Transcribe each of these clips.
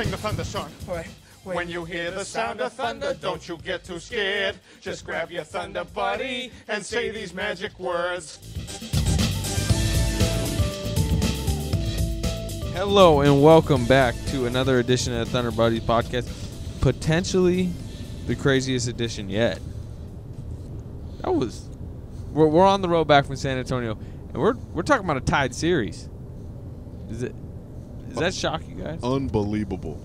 sing the thunder song. Wait. When you hear the sound of thunder, don't you get too scared. Just grab your thunder buddy and say these magic words. Hello and welcome back to another edition of the Thunder Buddies podcast. Potentially the craziest edition yet. We're on the road back from San Antonio, and we're talking about a tied series. Does that shock you guys? Unbelievable.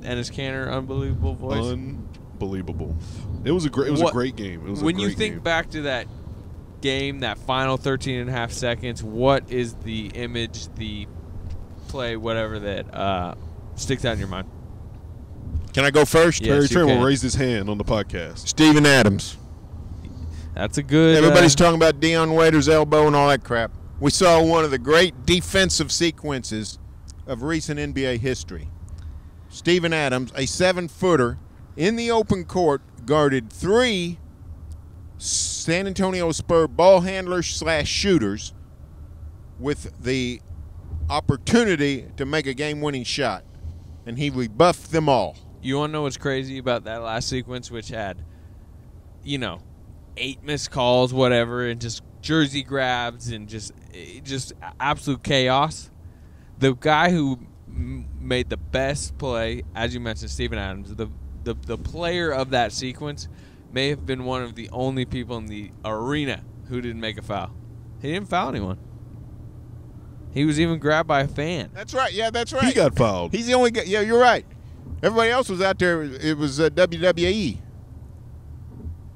Ennis Cantor, unbelievable voice. Unbelievable. It was a great game. It was when a great you think game. back to that game, that final 13 and a half seconds, what is the image, the play, whatever that sticks out in your mind? Can I go first? Yes, Terry Trent can. will raise his hand on the podcast. Steven Adams. That's a good. Everybody's talking about Dion Waiters' elbow and all that crap. We saw one of the great defensive sequences of recent NBA history. Steven Adams, a 7-footer, in the open court, guarded 3 San Antonio Spurs ball handlers / shooters with the opportunity to make a game-winning shot, and he rebuffed them all. You want to know what's crazy about that last sequence, which had, 8 missed calls, whatever, and just jersey grabs and just absolute chaos? The guy who made the best play, as you mentioned, Steven Adams, the player of that sequence may have been one of the only people in the arena who didn't make a foul. He didn't foul anyone. He was even grabbed by a fan. That's right. Yeah, that's right. He got fouled. He's the only guy. Yeah, you're right. Everybody else was out there. It was WWE.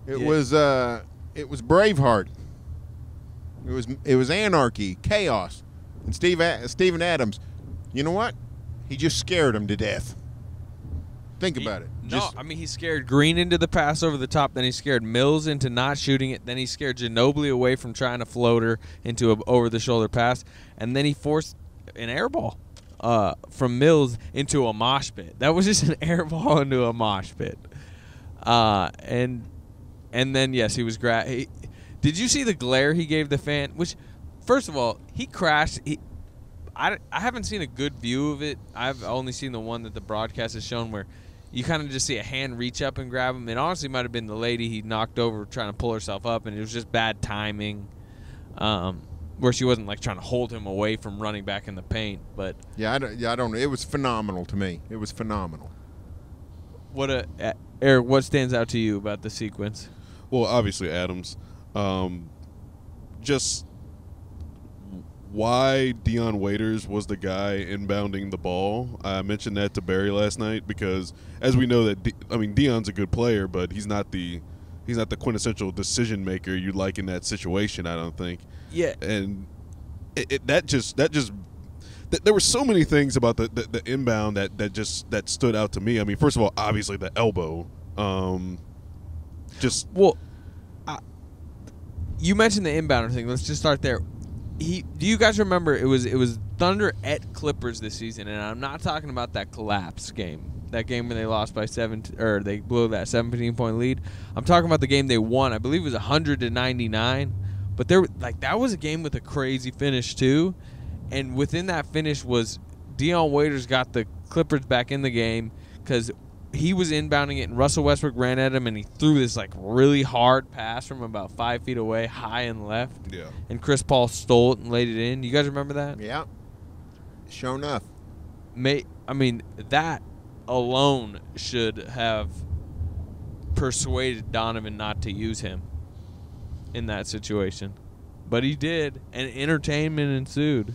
It was Braveheart. It was anarchy, chaos, and Steven Adams. You know what? He just scared him to death. Think about it. He scared Green into the pass over the top. Then he scared Mills into not shooting it. Then he scared Ginobili away from trying to float her into an over-the-shoulder pass. And then he forced an air ball from Mills into a mosh pit. That was just an air ball into a mosh pit. And then, yes, he was did you see the glare he gave the fan? Which, first of all, he crashed. I haven't seen a good view of it. I've only seen the one that the broadcast has shown where you kind of just see a hand reach up and grab him. It honestly might have been the lady he knocked over trying to pull herself up, and it was just bad timing where she wasn't, trying to hold him away from running back in the paint. But I don't know. It was phenomenal to me. It was phenomenal. Eric, what stands out to you about the sequence? Well, obviously Adams. Just why Dion Waiters was the guy inbounding the ball. I mentioned that to Barry last night because, as we know, Dion's a good player, but he's not the quintessential decision maker you'd like in that situation. I don't think. Yeah, and there were so many things about the inbound that stood out to me. I mean, first of all, obviously the elbow. You mentioned the inbounder thing. Let's just start there. Do you guys remember it was Thunder at Clippers this season, and I'm not talking about that collapse game, that game where they lost by 7 or they blew that 17-point lead. I'm talking about the game they won. I believe it was 100-99, but that was a game with a crazy finish too, and within that finish was Dion Waiters got the Clippers back in the game because he was inbounding it, and Russell Westbrook ran at him, and he threw this really hard pass from about 5 feet away, high and left. Yeah. And Chris Paul stole it and laid it in. You guys remember that? Yeah. Sure enough. That alone should have persuaded Donovan not to use him in that situation, but he did, and entertainment ensued.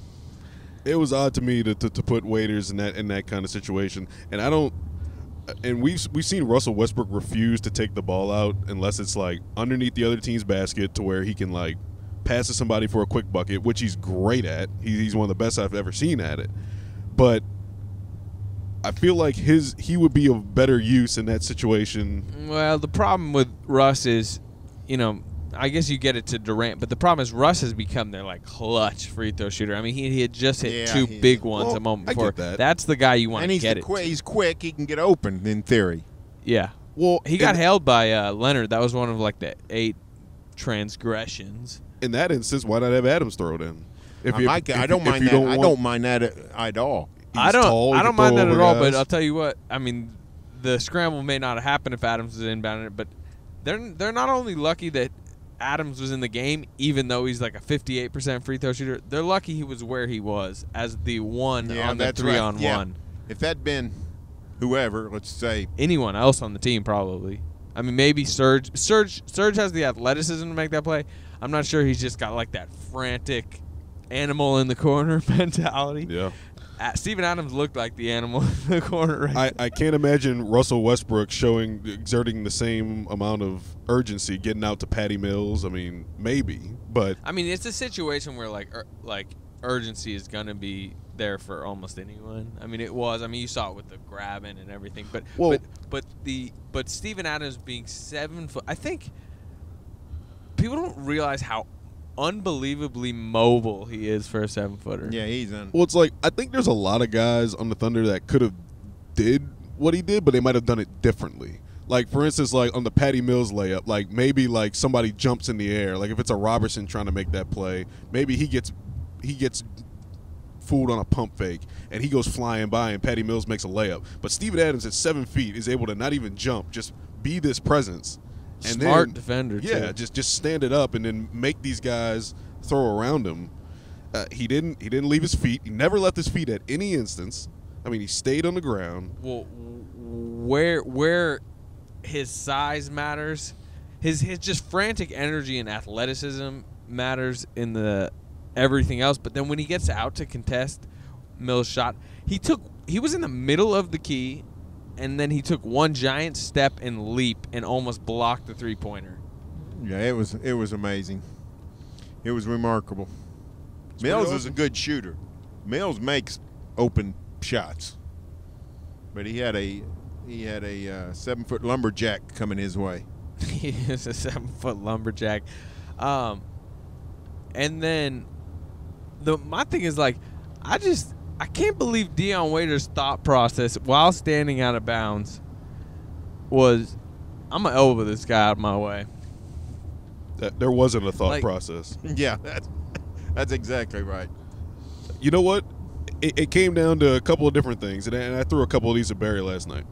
It was odd to me to put Waiters in that kind of situation, and I don't. And we've seen Russell Westbrook refuse to take the ball out unless it's underneath the other team's basket to where he can pass to somebody for a quick bucket, which he's great at. He's one of the best I've ever seen at it. But I feel like he would be of better use in that situation. Well, the problem with Russ is, I guess you get it to Durant, but the problem is Russ has become their clutch free throw shooter. I mean, he had just hit 2 big ones a moment before. I get that. That's the guy you want to get it. And he's quick. He can get open in theory. Yeah. Well, he got held by Leonard. That was one of the 8 transgressions. In that instance, why not have Adams throw it in? I don't mind that at all. I don't tall, he I don't can throw mind that over at all. But guys. I'll tell you what. I mean, the scramble may not have happened if Adams was inbounding it, but they're not only lucky that Adams was in the game, even though he's like a 58% free throw shooter. They're lucky he was where he was as the one on the 3-on-1. Yeah. If that'd been whoever, let's say Anyone else on the team, probably. I mean, maybe Serge. Serge has the athleticism to make that play. I'm not sure he's just got like that frantic animal in the corner mentality. Yeah. Steven Adams looked like the animal in the corner. I can't imagine Russell Westbrook exerting the same amount of urgency getting out to Patty Mills. I mean, maybe, but I mean, it's a situation where like urgency is gonna be there for almost anyone. I mean, it was. I mean, you saw it with the grabbing and everything. But Steven Adams being 7 foot, I think people don't realize how unbelievably mobile he is for a 7-footer. yeah, he's on. well, it's like I think there's a lot of guys on the Thunder that could have did what he did, but they might have done it differently. Like for instance, like on the Patty Mills layup, like maybe like somebody jumps in the air. Like if it's a Robertson trying to make that play, maybe he gets fooled on a pump fake and he goes flying by and Patty Mills makes a layup. But Steven Adams at 7 feet is able to not even jump, just be this presence. And Smart then, defender, yeah, too. just stand it up and then make these guys throw around him. He didn't leave his feet. He never left his feet at any instance. I mean, he stayed on the ground. Well, where his size matters, his just frantic energy and athleticism matters in the everything else. But then when he gets out to contest Mills' shot, he was in the middle of the key, and then he took one giant step and leap and almost blocked the 3-pointer. Yeah, it was amazing. It was remarkable. Mills is a good shooter. Mills makes open shots, but he had a 7-foot lumberjack coming his way. He is a 7-foot lumberjack. And then my thing is like, I can't believe Dion Waiters' thought process while standing out of bounds was, I'm going to elbow this guy out of my way. There wasn't a thought process. Yeah, that's exactly right. You know what? It came down to a couple of different things, and I threw a couple of these at Barry last night.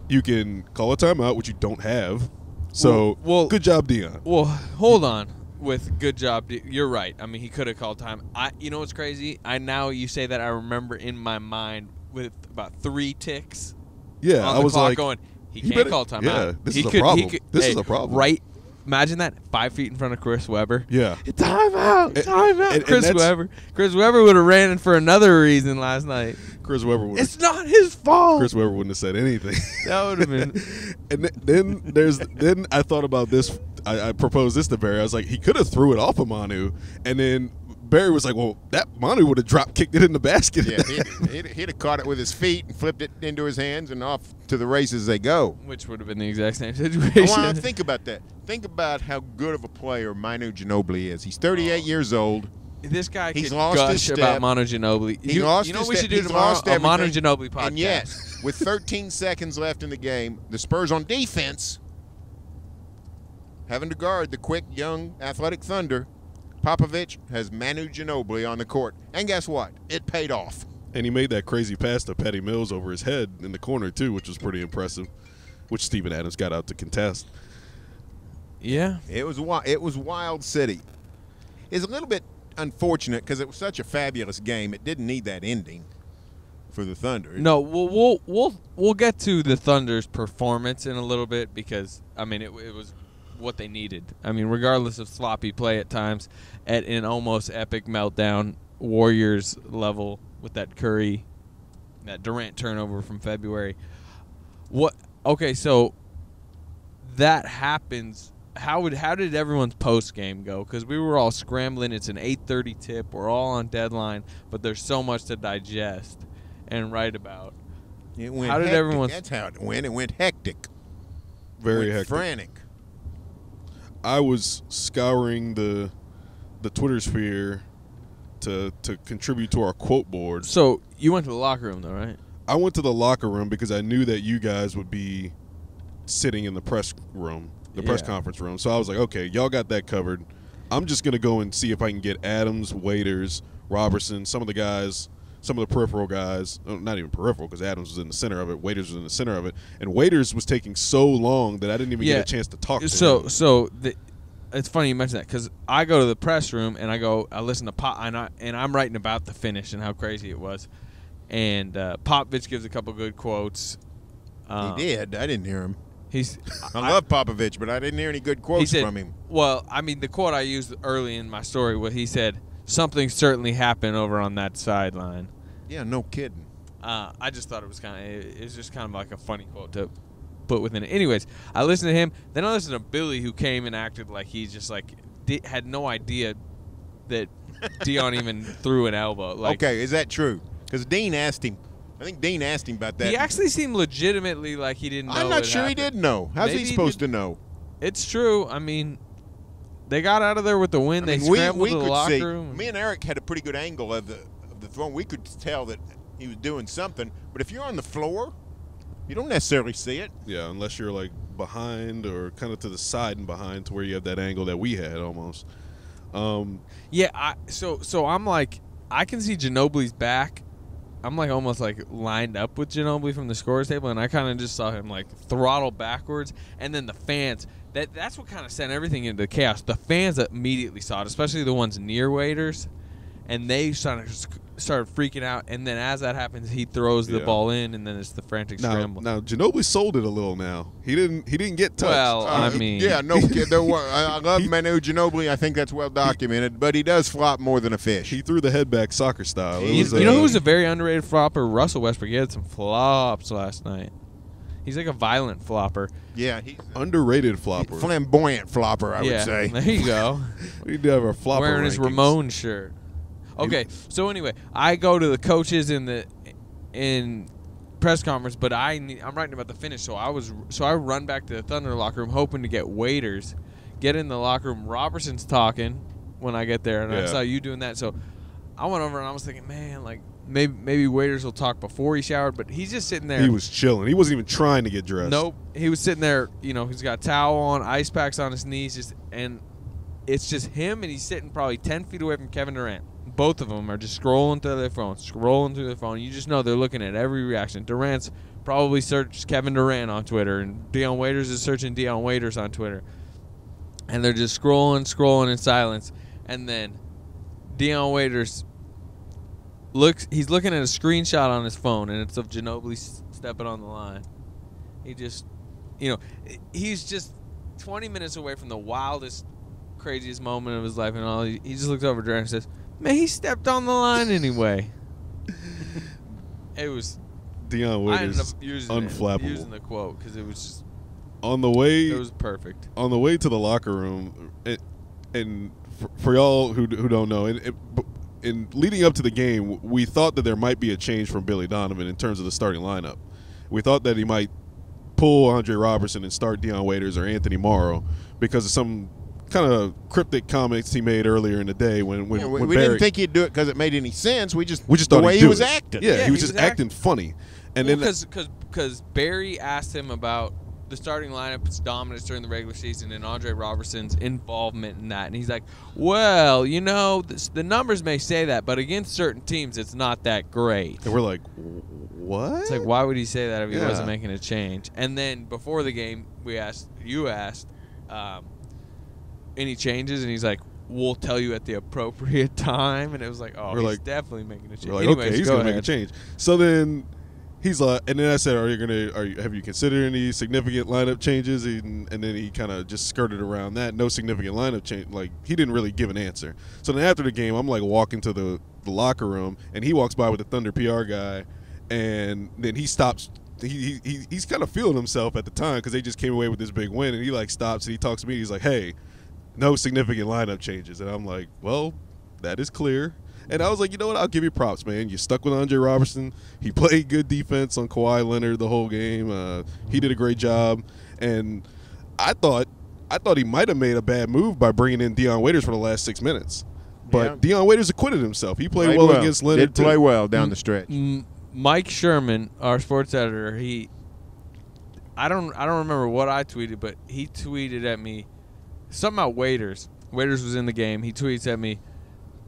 You can call a timeout, which you don't have. So, good job, Dion. Well, hold on. With good job, you're right. I mean, he could have called time. You know what's crazy? Now you say that, I remember in my mind with about 3 ticks. Yeah, on I the was clock like, going, he can't call timeout. Yeah, this is a problem. This is a problem. Right. Imagine that, 5 feet in front of Chris Webber. Yeah. Timeout. Chris Webber would have ran in for another reason last night. Chris Webber would. It's not his fault. Chris Webber wouldn't have said anything. That would have been. And then I thought about this. I proposed this to Barry. I was like, he could have threw it off of Manu, and then Barry was like, well, that Manu would have drop kicked it in the basket. Yeah, he'd have caught it with his feet and flipped it into his hands and off to the races they go. Which would have been the exact same situation. I want to think about that. Think about how good of a player Manu Ginobili is. He's 38 years old. This guy He's could lost his gush step. about Manu Ginobili. You know what we should do tomorrow? A Manu Ginobili podcast. And yes, with 13 seconds left in the game, the Spurs on defense, having to guard the quick, young, athletic Thunder, Popovich has Manu Ginobili on the court. And guess what? It paid off. And he made that crazy pass to Patty Mills over his head in the corner, too, which was pretty impressive, which Steven Adams got out to contest. Yeah. It was Wild City. It's a little bit unfortunate because it was such a fabulous game. It didn't need that ending for the Thunder. No, we'll get to the Thunder's performance in a little bit because, I mean, it was what they needed. I mean, regardless of sloppy play at times, at an almost epic meltdown, Warriors level with that Curry, that Durant turnover from February. Okay, so that happens. How did everyone's post game go? Because we were all scrambling. It's an 8:30 tip. We're all on deadline, but there's so much to digest and write about. It went how did hectic. everyone? That's how it went. It went hectic. Very hectic. Frantic. I was scouring the Twitter sphere to contribute to our quote board. So you went to the locker room, though, right? I went to the locker room because I knew that you guys would be sitting in the press room, press conference room. So I was like, okay, y'all got that covered. I'm just going to go and see if I can get Adams, Waiters, Robertson, some of the guys some of the peripheral guys, not even peripheral because Adams was in the center of it, Waiters was in the center of it, and Waiters was taking so long that I didn't even get a chance to talk to him. It's funny you mention that because I go to the press room and I listen to Pop, and I'm writing about the finish and how crazy it was. And Popovich gives a couple good quotes. He did. I didn't hear him. I love Popovich, but I didn't hear any good quotes from him. Well, I mean, the quote I used early in my story was he said, "Something certainly happened over on that sideline." Yeah, no kidding. I just thought it was just kind of like a funny quote to put within it. Anyways, I listened to him. Then I listened to Billy, who came and acted like he just had no idea that Dion even threw an elbow. Okay, is that true? Because Dean asked him. I think Dean asked him about that. He actually seemed legitimately like he didn't know. I'm not sure he did know. How's he supposed to know? It's true. I mean, they got out of there with the win. They scrambled to the locker room. Me and Eric had a pretty good angle of the throw. We could tell that he was doing something. But if you're on the floor, you don't necessarily see it. Yeah, unless you're like behind or kind of to the side and behind to where you have that angle that we had almost. So I'm like, I can see Ginobili's back. I'm like almost like lined up with Ginobili from the scorer's table, and I kind of just saw him like throttle backwards, and then the fans. That's what kind of sent everything into chaos. The fans immediately saw it, especially the ones near Waiters, and they started freaking out. And then as that happens, he throws the ball in, and then it's the frantic scramble. Now Ginobili sold it a little. Now he didn't get touched. Well, I mean, yeah, no kid. I love Manu Ginobili. I think that's well documented, but he does flop more than a fish. He threw the head back soccer style. You know who's a very underrated flopper? Russell Westbrook. He had some flops last night. He's like a violent flopper. Yeah, he's underrated flopper. Flamboyant flopper, I would say. There you go. We do have our flopper wearing rankings. His Ramon shirt. Okay, so anyway, I go to the coaches in press conference, but I'm writing about the finish. So I run back to the Thunder locker room, hoping to get Waiters, get in the locker room. Robertson's talking when I get there, and I saw you doing that. So I went over and I was thinking, man, like maybe Waiters will talk before he showered, but he's just sitting there. He was chilling. He wasn't even trying to get dressed. Nope, he was sitting there. You know, he's got a towel on, ice packs on his knees, and it's just him, and he's sitting probably 10 feet away from Kevin Durant. Both of them are just scrolling through their phone. You just know they're looking at every reaction. Durant's probably searched Kevin Durant on Twitter, and Dion Waiters is searching Dion Waiters on Twitter. And they're just scrolling in silence. And then Dion Waiters he's looking at a screenshot on his phone, and it's of Ginobili stepping on the line. He just, he's just 20 minutes away from the wildest, craziest moment of his life, and all. He just looks over at Durant and says, "Man, he stepped on the line anyway." It was Dion Waiters unflappable. Using the quote because it was just on the way. It was perfect. On the way to the locker room, and for y'all who don't know, in leading up to the game, we thought that there might be a change from Billy Donovan in terms of the starting lineup. We thought that he might pull Andre Robertson and start Dion Waiters or Anthony Morrow because of some kind of cryptic comments he made earlier in the day when we Barry, didn't think he'd do it because it made any sense. We just thought the way he'd he do was it. acting. Yeah, he was just acting funny. And then because Barry asked him about the starting lineup's dominance during the regular season and Andre Robertson's involvement in that, and he's like, "Well, the numbers may say that, but against certain teams, it's not that great." And we're like, "What?" It's like, why would he say that if he wasn't making a change? And then before the game, you asked, any changes, and he's like, "We'll tell you at the appropriate time." And it was like, "Oh, he's definitely making a change." We're like, anyways, okay, he's gonna make a change. So then he's like, and then I said, have you considered any significant lineup changes? And then he kind of just skirted around that. No significant lineup change. Like, he didn't really give an answer. So then after the game, I'm like walking to the locker room, and he walks by with the Thunder PR guy, and then he stops. He's kind of feeling himself at the time because they just came away with this big win, and he like stops and he talks to me. He's like, "Hey, no significant lineup changes." And I'm like, "Well, that is clear." And I was like, "You know what? I'll give you props, man. You stuck with Andre Robertson. He played good defense on Kawhi Leonard the whole game. He did a great job." And I thought he might have made a bad move by bringing in Dion Waiters for the last 6 minutes. But Dion Waiters acquitted himself. He played well against Leonard. Did play well down the stretch. Mike Sherman, our sports editor, I don't remember what I tweeted, but he tweeted at me something about Waiters. Waiters was in the game. He tweets at me,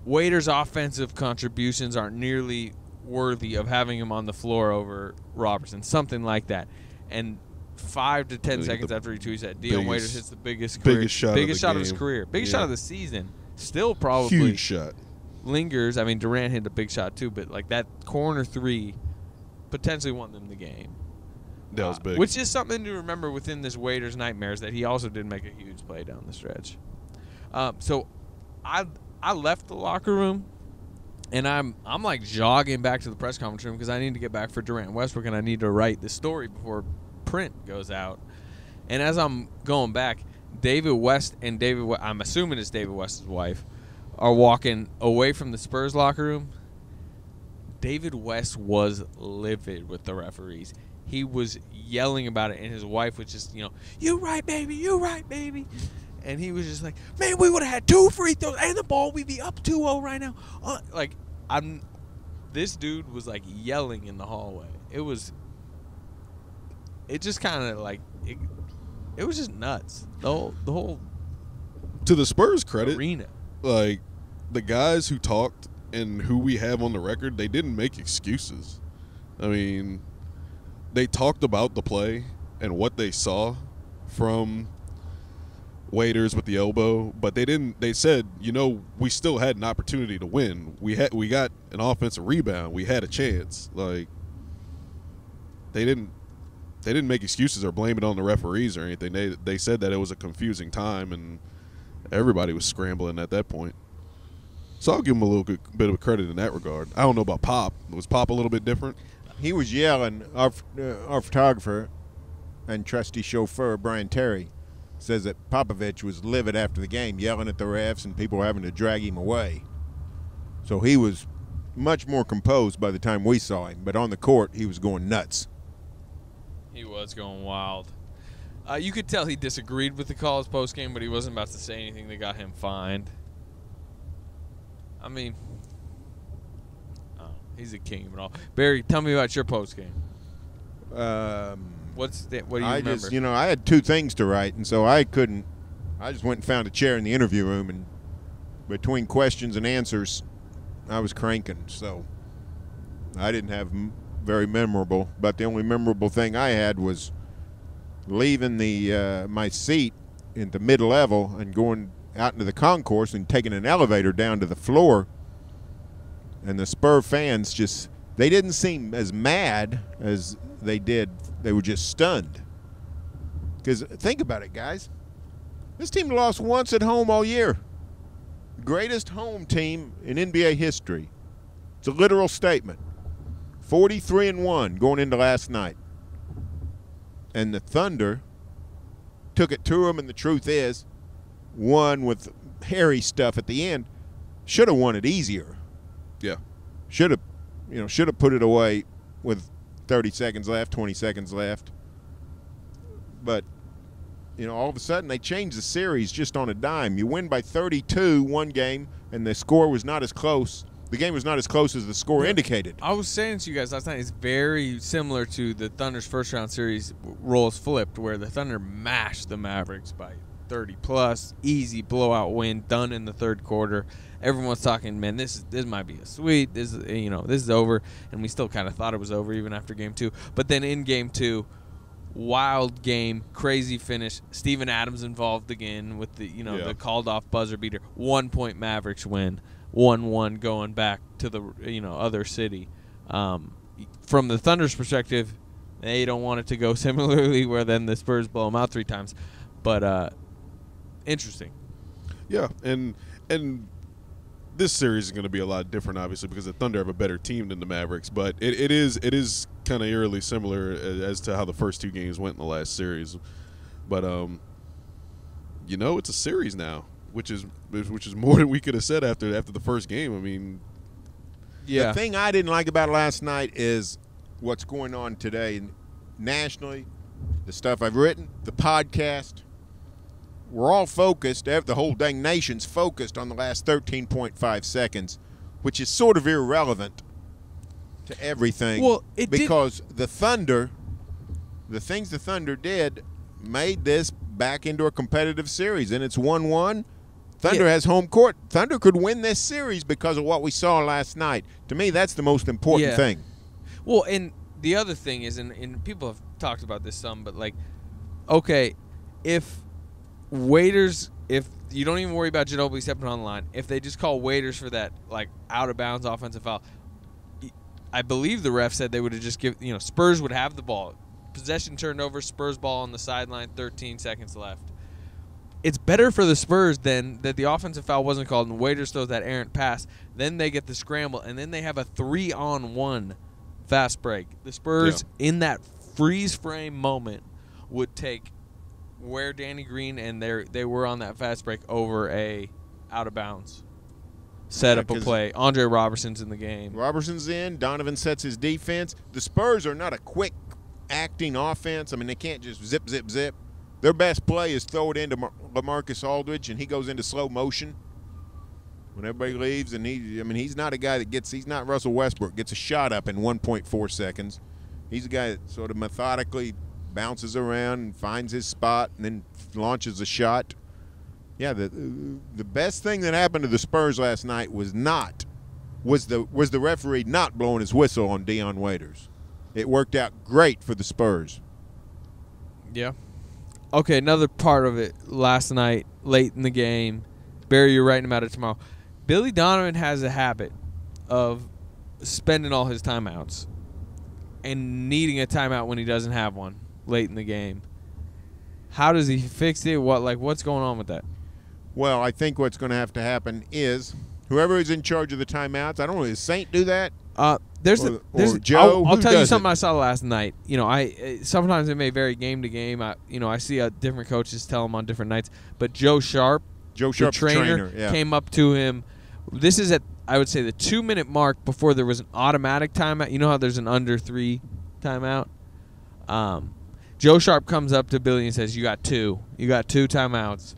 "Waiters' offensive contributions aren't nearly worthy of having him on the floor over Robertson, something like that. And 5 to 10 seconds after he tweets that, Dion Waiters hits the biggest shot of his career, biggest shot of the season. Still probably huge shot. Lingers. I mean, Durant hit a big shot too, but like that corner three potentially won them the game. That was big. Which is something to remember within this Waiters nightmares, that he also did make a huge play down the stretch. So I left the locker room, and I'm like jogging back to the press conference room because I need to get back for Durant and Westbrook, and I need to write the story before print goes out. And as I'm going back, David West and I'm assuming it's David West's wife, are walking away from the Spurs locker room. David West was livid with the referees. He was yelling about it, and his wife was just, you right, baby, you right, baby. And he was just like, man, we would have had 2 free throws and the ball. We'd be up 2-0 right now. This dude was like yelling in the hallway. It just kind of like, it was just nuts. The whole to the Spurs' credit, arena. Like, the guys who talked and who we have on the record, they didn't make excuses. I mean, they talked about the play and what they saw from Waiters with the elbow, but they said, we still had an opportunity to win. We got an offensive rebound. We had a chance. Like, they didn't make excuses or blame it on the referees or anything. They said that it was a confusing time and everybody was scrambling at that point. So I'll give him a little bit of credit in that regard. I don't know about Pop. Was Pop a little bit different? He was yelling. Our photographer and trusty chauffeur, Brian Terry, says that Popovich was livid after the game, yelling at the refs and people having to drag him away. So he was much more composed by the time we saw him. But on the court, he was going nuts. He was going wild. You could tell he disagreed with the calls post-game, but he wasn't about to say anything that got him fined. I mean, he's a king of it all. Barry, tell me about your post-game. What do you remember? I had 2 things to write, and so I just went and found a chair in the interview room, and between questions and answers, I was cranking. So I didn't have very memorable, but the only memorable thing I had was leaving my seat in the mid-level and going out into the concourse and taking an elevator down to the floor, and the Spur fans they didn't seem as mad as they did. They were just stunned. Because think about it, guys. This team lost once at home all year. Greatest home team in NBA history. It's a literal statement. 43-1 going into last night. And the Thunder took it to them, and the truth is, won with hairy stuff at the end. Should have won it easier. Yeah. Should have put it away with 30 seconds left, 20 seconds left. But, all of a sudden they changed the series just on a dime. You win by 32 one game, and the score was not as close. The game was not as close as the score indicated. I was saying to you guys last night, it's very similar to the Thunder's first-round series roles flipped, where the Thunder mashed the Mavericks by 30-plus, easy blowout win, done in the third quarter. Everyone's talking, man, this might be a sweep. This is over, and we still kind of thought it was over even after Game 2. But then in Game 2, wild game, crazy finish. Steven Adams involved again with the the called off buzzer beater. 1 point Mavericks win, 1-1 going back to the other city. From the Thunder's perspective, they don't want it to go similarly, where then the Spurs blow them out 3 times. But interesting. Yeah, and this series is going to be a lot different, obviously, because the Thunder have a better team than the Mavericks. But it is kind of eerily similar as to how the first 2 games went in the last series. But it's a series now, which is more than we could have said after the first game. I mean, yeah. The thing I didn't like about last night is what's going on today nationally, the stuff I've written, the podcast. We're all focused, the whole dang nation's focused on the last 13.5 seconds, which is sort of irrelevant to everything. Well, because the Thunder, the things the Thunder did made this back into a competitive series, and it's 1-1. Thunder has home court. Thunder could win this series because of what we saw last night. To me, that's the most important thing. Well, and the other thing is, and people have talked about this some, but like, okay, if waiters, if you don't even worry about Ginobili stepping on the line, if they just call waiters for that like out of bounds offensive foul, I believe the ref said they would have just Spurs would have the ball. Possession turned over, Spurs ball on the sideline, 13 seconds left. It's better for the Spurs than that the offensive foul wasn't called and waiters throws that errant pass. Then they get the scramble, and then they have a 3-on-1 fast break. The Spurs, in that freeze frame moment, would take where Danny Green and they were on that fast break over a out of bounds. Set up a play. Andre Robertson's in the game. Robertson's in. Donovan sets his defense. The Spurs are not a quick acting offense. I mean, they can't just zip, zip, zip. Their best play is throw it into Lamarcus Aldridge, and he goes into slow motion when everybody leaves. And he's not a guy that he's not Russell Westbrook, gets a shot up in 1.4 seconds. He's a guy that sort of methodically bounces around and finds his spot and then launches a shot. Yeah, the best thing that happened to the Spurs last night was the referee not blowing his whistle on Dion Waiters. It worked out great for the Spurs. Yeah. Okay, another part of it last night, late in the game. Barry, you're writing about it tomorrow. Billy Donovan has a habit of spending all his timeouts and needing a timeout when he doesn't have one late in the game. How does he fix it? What's going on with that? Well, I think what's going to have to happen is whoever is in charge of the timeouts, I don't know, does Saint do that? There's Joe. I'll tell you something I saw last night. Sometimes it may vary game to game. I see different coaches tell him on different nights. But Joe Sharp, the trainer, came up to him. This is at, I would say, the 2-minute mark before there was an automatic timeout. You know how there's an under 3 timeout? Joe Sharp comes up to Billy and says, "You got 2. You got 2 timeouts."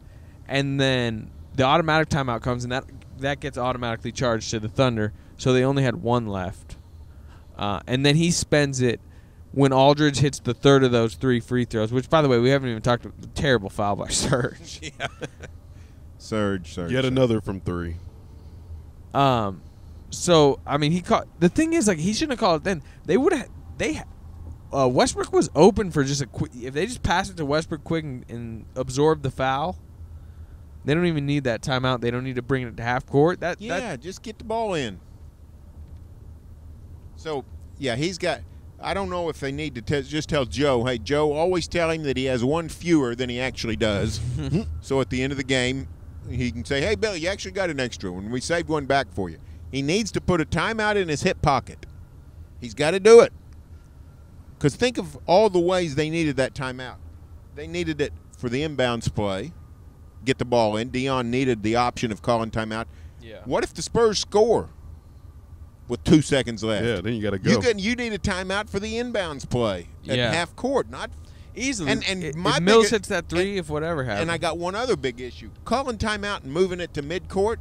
And then the automatic timeout comes, and that gets automatically charged to the Thunder. So they only had 1 left. And then he spends it when Aldridge hits the third of those 3 free throws, which, by the way, we haven't even talked about the terrible foul by Serge. Yeah. Serge. Yet another from 3. So, I mean, he caught – the thing is, he shouldn't have called it then. They would have – Westbrook was open for just a quick – if they just pass it to Westbrook quick and absorb the foul, they don't even need that timeout. They don't need to bring it to half court. Just get the ball in. So, yeah, he's got – I don't know if they need to just tell Joe, hey, Joe, always tell him that he has 1 fewer than he actually does. So at the end of the game, he can say, hey, Billy, you actually got an extra one. We saved 1 back for you. He needs to put a timeout in his hip pocket. He's got to do it. Because think of all the ways they needed that timeout. They needed it for the inbounds play, get the ball in. Dion needed the option of calling timeout. Yeah. What if the Spurs score with 2 seconds left? Yeah, then you got to go. You need a timeout for the inbounds play at half court, not easily. And if my Mills hits that 3, if whatever happens. And I got one other big issue: calling timeout and moving it to midcourt.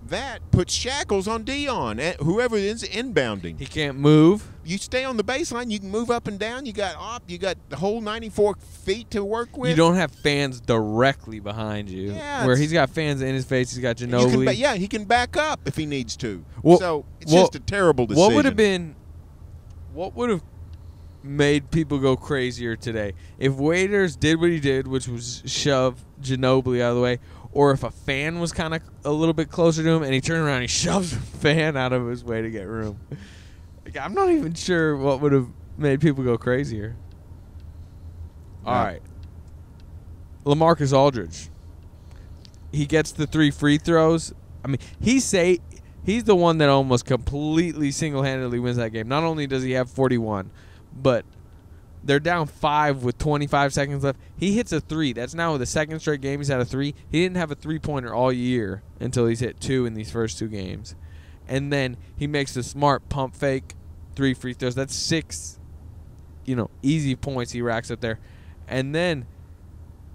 That puts shackles on Dion, whoever is inbounding. He can't move. You stay on the baseline. You can move up and down. You got the whole 94 feet to work with. You don't have fans directly behind you. Yeah, where he's got fans in his face. He's got Ginobili. He can back up if he needs to. Well, so it's just a terrible decision. What would have made people go crazier today if Waiters did what he did, which was shove Ginobili out of the way, or if a fan was kind of a little bit closer to him and he turned around and he shoves a fan out of his way to get room. I'm not even sure what would have made people go crazier. All right. Lamarcus Aldridge. He gets the 3 free throws. I mean, he's the one that almost completely single-handedly wins that game. Not only does he have 41, but they're down 5 with 25 seconds left. He hits a 3. That's now the second straight game he's had a 3. He didn't have a 3-pointer all year until he's hit 2 in these first 2 games. And then he makes the smart pump fake 3 free throws. That's 6, easy points he racks up there. And then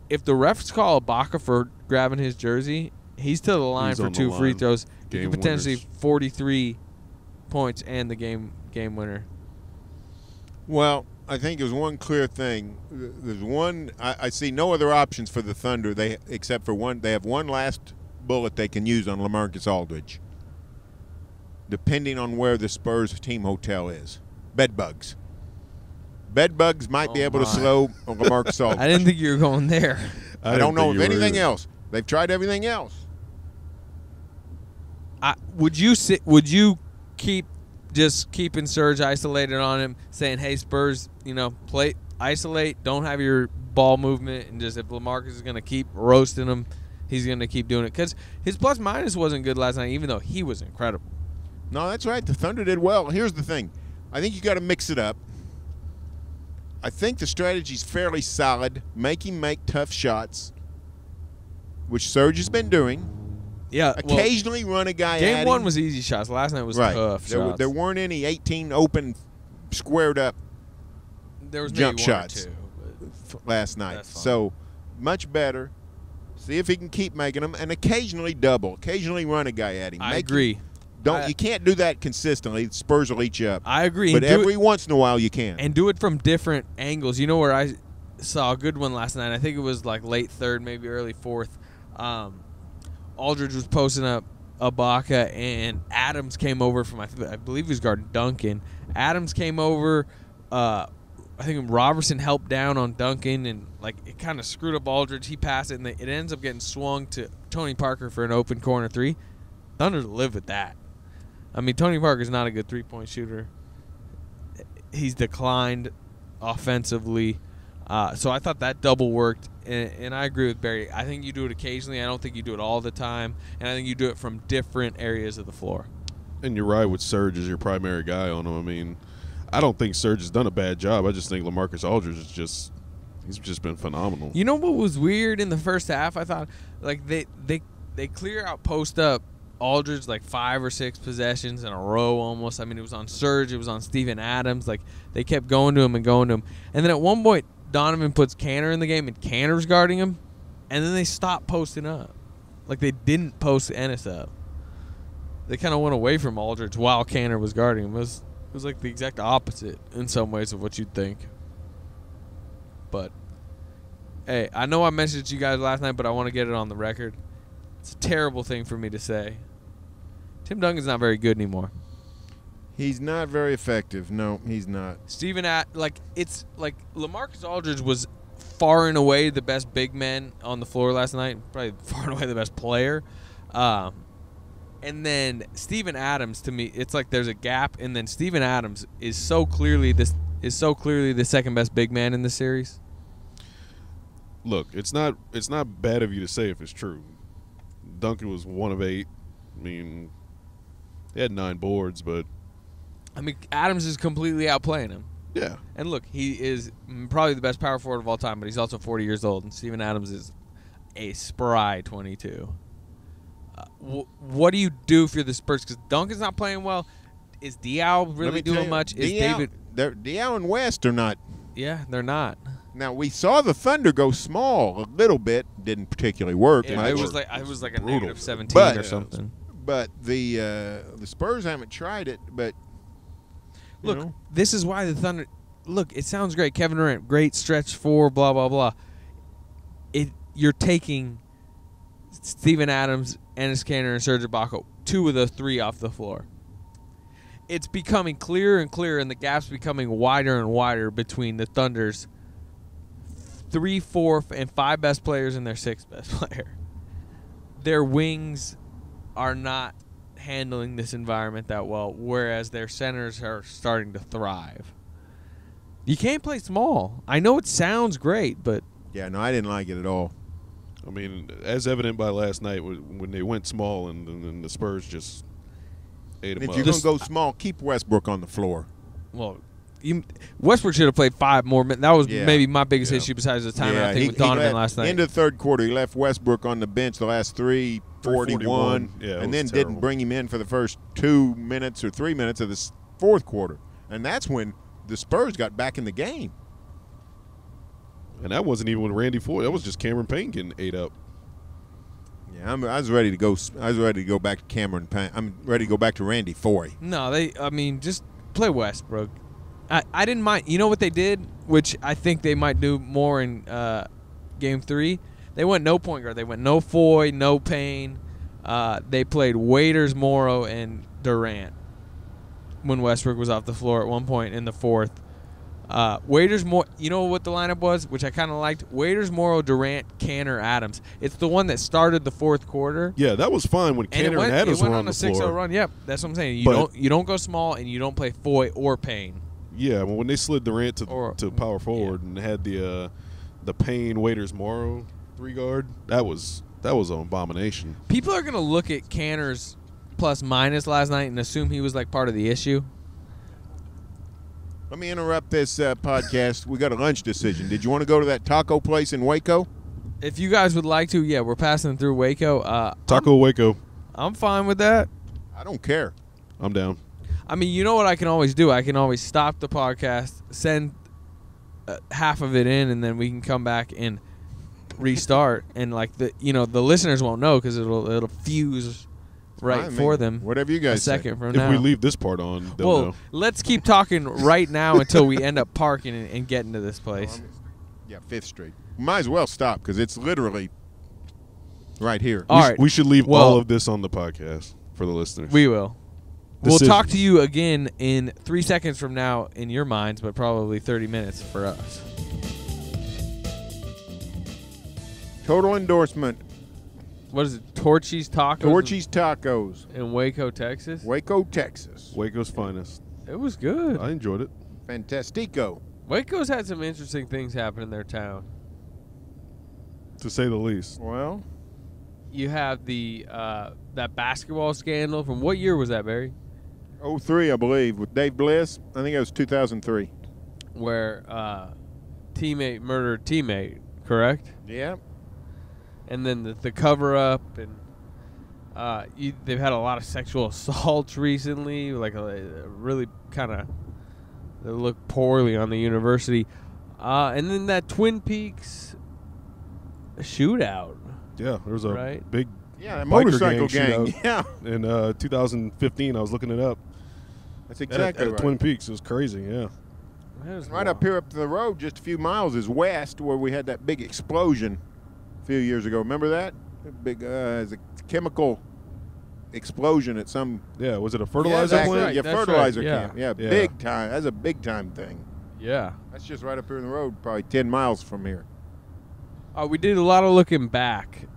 if the refs call a Baca for grabbing his jersey, he's to the line for 2 free throws. He could potentially 43 points and the game winner. Well, I think there's one clear thing. There's one. I see no other options for the Thunder. Except for one. They have one last bullet they can use on Lamarcus Aldridge. Depending on where the Spurs team hotel is, bedbugs. Bedbugs might be able to slow Lamarcus Aldridge. I didn't think you were going there. I don't know of anything else. They've tried everything else. Would you keep keeping Serge isolated on him, saying, "Hey Spurs, play isolate, don't have your ball movement, and just if Lamarcus is going to keep roasting him, he's going to keep doing it." Because his plus minus wasn't good last night, even though he was incredible. No, that's right. The Thunder did well. Here's the thing. I think you got to mix it up. I think the strategy's fairly solid. Make him make tough shots, which Serge has been doing. Yeah, occasionally run a guy at him. Game one was easy shots. Last night was tough shots. There weren't any 18 open, squared up there was jump maybe one shots or two, last night. So much better. See if he can keep making them, and occasionally double. Occasionally run a guy at him. I agree. You can't do that consistently. The Spurs will eat you up. I agree. But every once in a while you can. And do it from different angles. You know where I saw a good one last night? I think it was like late third, maybe early fourth. Aldridge was posting up Ibaka, and Adams came over from, I believe he was guarding Duncan. Adams came over. I think Robertson helped down on Duncan, and it kind of screwed up Aldridge. He passed it, and it ends up getting swung to Tony Parker for an open corner three. Thunder live with that. I mean, Tony Parker's not a good three-point shooter. He's declined offensively. So I thought that double worked, and I agree with Barry. I think you do it occasionally. I don't think you do it all the time, and I think you do it from different areas of the floor. And you're right with Serge as your primary guy on him. I mean, I don't think Serge has done a bad job. I just think Lamarcus Aldridge he's just been phenomenal. You know what was weird in the first half? I thought they clear out post up Aldridge 5 or 6 possessions in a row almost. I mean, it was on Serge, it was on Steven Adams. They kept going to him and going to him, and then at one point Donovan puts Canner in the game, and Canner's guarding him, and then they stopped posting up. They didn't post Ennis up. They kind of went away from Aldridge while Canner was guarding him. It was the exact opposite in some ways of what you'd think. But, hey, I know I messaged you guys last night, but I want to get it on the record. It's a terrible thing for me to say. Tim Duncan's not very good anymore. He's not very effective. No, he's not. It's like Lamarcus Aldridge was far and away the best big man on the floor last night. Probably far and away the best player. And then Steven Adams, to me, it's like there's a gap. And then Steven Adams is so clearly the second best big man in the series. Look, it's not bad of you to say if it's true. Duncan was 1 of 8. I mean, he had 9 boards, but Adams is completely outplaying him. Yeah. And look, he is probably the best power forward of all time, but he's also 40 years old, and Steven Adams is a spry 22. What do you do if you're the Spurs? Because Duncan's not playing well. Is Diaw really doing much? Is David? Diaw and West are not. Yeah, they're not. Now, we saw the Thunder go small a little bit. Didn't particularly work. It was like a brutal. negative 17 or something. But the Spurs haven't tried it. But look, this is why the Thunder. Look, it sounds great. Kevin Durant, great stretch 4, blah blah blah. You're taking Steven Adams, Enes Kanter, and Serge Ibaka, 2 of the 3 off the floor. It's becoming clearer and clearer, and the gap's becoming wider and wider between the Thunder's 3, 4, and 5 best players and their 6th best player. Their wings are not handling this environment that well, whereas their centers are starting to thrive. You can't play small. I know it sounds great, but yeah, no, I didn't like it at all. I mean, as evident by last night when they went small and the Spurs just ate them up. If you're going to go small, keep Westbrook on the floor. Well, Westbrook should have played 5 more minutes. That was maybe my biggest issue besides the timeout thing with Donovan last night. Into the third quarter, he left Westbrook on the bench the last 3:41, and then didn't bring him in for the first 2 minutes or 3 minutes of the fourth quarter. And that's when the Spurs got back in the game. And that wasn't even with Randy Foy. That was just Cameron Payne getting ate up. Yeah, I was ready to go. I was ready to go back to Cameron Payne. I'm ready to go back to Randy Foy. No, just play Westbrook. I didn't mind. You know what they did, which I think they might do more in Game 3? They went no point guard. They went no Foy, no Payne. They played Waiters, Morrow, and Durant when Westbrook was off the floor at one point in the fourth. Waiters, you know what the lineup was, which I kind of liked? Waiters, Morrow, Durant, Canner, Adams. It's the one that started the fourth quarter. Yeah, that was fine when Canner and Adams were on the floor. It went on a 6-0 run. Yep, that's what I'm saying. You don't go small and you don't play Foy or Payne. Yeah, well, when they slid Durant to power forward and had the Payne, Waiters, Morrow 3-guard, that was an abomination. People are gonna look at Canner's plus minus last night and assume he was like part of the issue. Let me interrupt this podcast. We got a lunch decision. Did you want to go to that taco place in Waco? If you guys would like to, yeah, we're passing through Waco. Taco Waco. I'm fine with that. I don't care. I'm down. I mean, you know what I can always do? I can always stop the podcast, send half of it in, and then we can come back and restart. And like the listeners won't know because it'll fuse for them. Whatever you guys a second say. from If now. we leave this part on, they'll know. Let's keep talking right now until we end up parking and getting to this place. Yeah, 5th Street. Might as well stop because it's literally right here. All right. We should leave all of this on the podcast for the listeners. We will. Decisions. We'll talk to you again in 3 seconds from now in your minds, but probably 30 minutes for us. Total endorsement. What is it? Torchy's Tacos? Torchy's Tacos. In Waco, Texas? Waco, Texas. Waco's finest. It was good. I enjoyed it. Fantastico. Waco's had some interesting things happen in their town. To say the least. Well, You have the that basketball scandal from what year was that, Barry? 2003, I believe, with Dave Bliss. I think it was 2003. Where teammate murdered teammate, correct? Yeah. And then the cover-up, and they've had a lot of sexual assaults recently, like a really kind of they look poorly on the university. And then that Twin Peaks shootout. Yeah, there was a big a biker motorcycle gang. shootout Yeah. in 2015. I was looking it up. That's exactly at right. Twin Peaks. It was crazy, yeah. Right up here up the road, just a few miles, is west, where we had that big explosion a few years ago. Remember that? Big a chemical explosion at some. Yeah, was it a fertilizer plant? right. Yeah, That's fertilizer right. camp. Yeah, Yeah. big time. That's a big time thing. Yeah. That's just right up here in the road, probably 10 miles from here. We did a lot of looking back.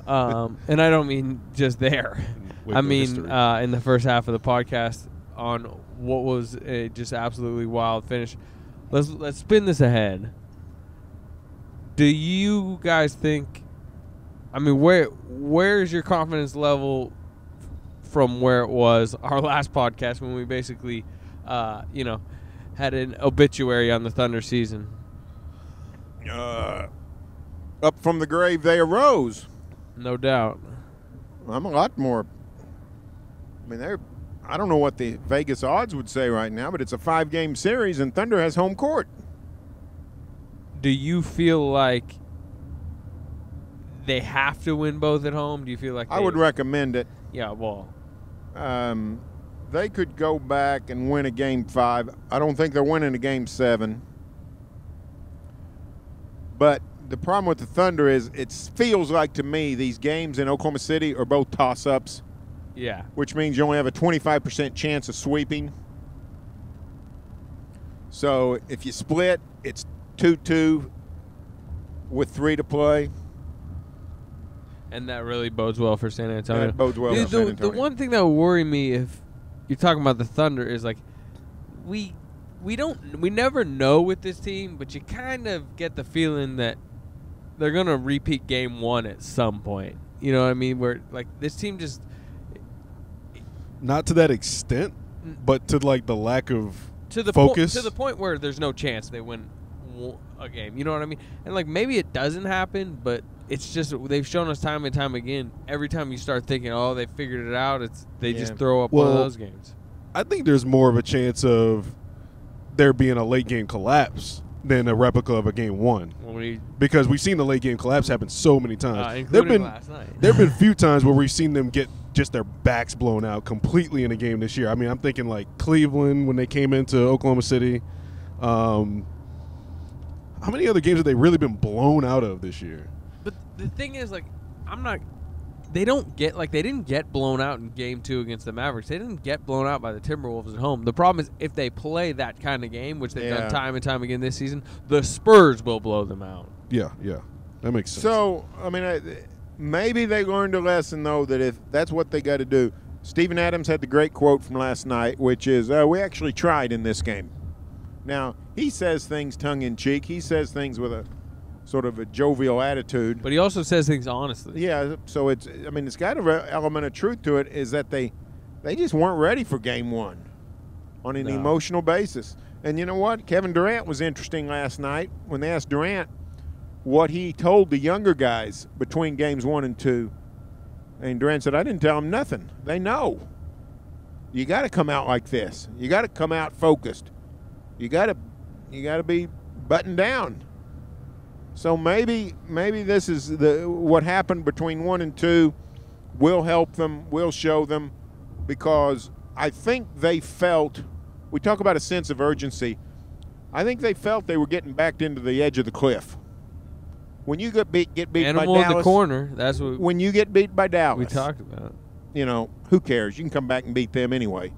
And I don't mean just there. Waco I mean history. in the first half of the podcast on what was a just absolutely wild finish. Let's spin this ahead. Do you guys think? I mean, where is your confidence level from where it was our last podcast when we basically, had an obituary on the Thunder season? Up from the grave they arose. No doubt. I'm a lot more. I mean, I don't know what the Vegas odds would say right now, but it's a 5-game series, and Thunder has home court. Do you feel like they have to win both at home? Do you feel like I would recommend it. Yeah, well, They could go back and win a Game 5. I don't think they're winning a Game 7. But the problem with the Thunder is it feels like to me these games in Oklahoma City are both toss-ups, yeah. which means you only have a 25% chance of sweeping. So if you split, it's 2-2 with 3 to play. And that really bodes well for San Antonio. That bodes well for San Antonio. The one thing that would worry me if you're talking about the Thunder is like we never know with this team, but you kind of get the feeling that they're gonna repeat Game 1 at some point. You know what I mean? Where like this team just not to that extent, but to like the lack of to focus. To the point where there's no chance they win a game. You know what I mean? And like maybe it doesn't happen, but it's just they've shown us time and time again. Every time you start thinking, "Oh, they figured it out," they just throw up one of those games. I think there's more of a chance of there being a late game collapse than a replica of a Game 1, because we've seen the late game collapse happen so many times. Including last night. There have been a few times where we've seen them get just their backs blown out completely in a game this year. I mean, I'm thinking like Cleveland when they came into Oklahoma City. How many other games have they really been blown out of this year? But the thing is, like, they didn't get blown out in Game 2 against the Mavericks. They didn't get blown out by the Timberwolves at home. The problem is if they play that kind of game, which they've done time and time again this season, the Spurs will blow them out. Yeah, that makes sense. So, I mean, maybe they learned a lesson, though, that if that's what they got to do. Steven Adams had the great quote from last night, which is, we actually tried in this game. Now, he says things tongue-in-cheek. He says things with a sort of a jovial attitude. But he also says things honestly. Yeah, so it's got an element of truth to it, is that they just weren't ready for Game 1 on an emotional basis. And you know what? Kevin Durant was interesting last night when they asked Durant what he told the younger guys between Games 1 and 2. And Durant said, I didn't tell them nothing. They know. You got to come out like this. You got to come out focused. You got to be buttoned down. So maybe this is what happened between 1 and 2 will help them, will show them, because I think they felt, we talk about a sense of urgency, I think they felt they were getting backed into the edge of the cliff. When you get beat Animal by Dallas, in the corner, that's what when you get beat by Dallas, we talked about. You know, who cares? You can come back and beat them anyway.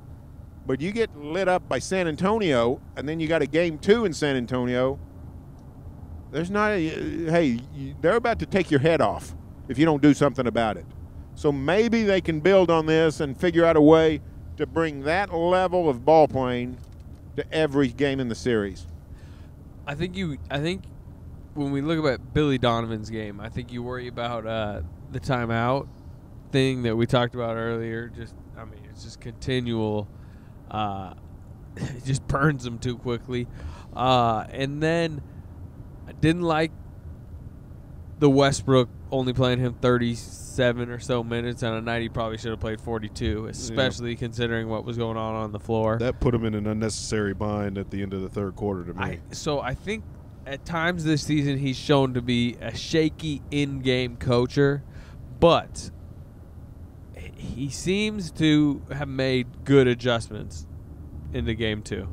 But you get lit up by San Antonio, and then you got a Game 2 in San Antonio. There's not they're about to take your head off if you don't do something about it. So maybe they can build on this and figure out a way to bring that level of ball playing to every game in the series. I think when we look at Billy Donovan's game, I think you worry about the timeout thing that we talked about earlier. It's just continual. It just burns them too quickly. And then I didn't like the Westbrook only playing him 37 or so minutes on a night he probably should have played 42, especially considering what was going on the floor. That put him in an unnecessary bind at the end of the third quarter to me. I think at times this season he's shown to be a shaky in-game coacher, but he seems to have made good adjustments into Game 2.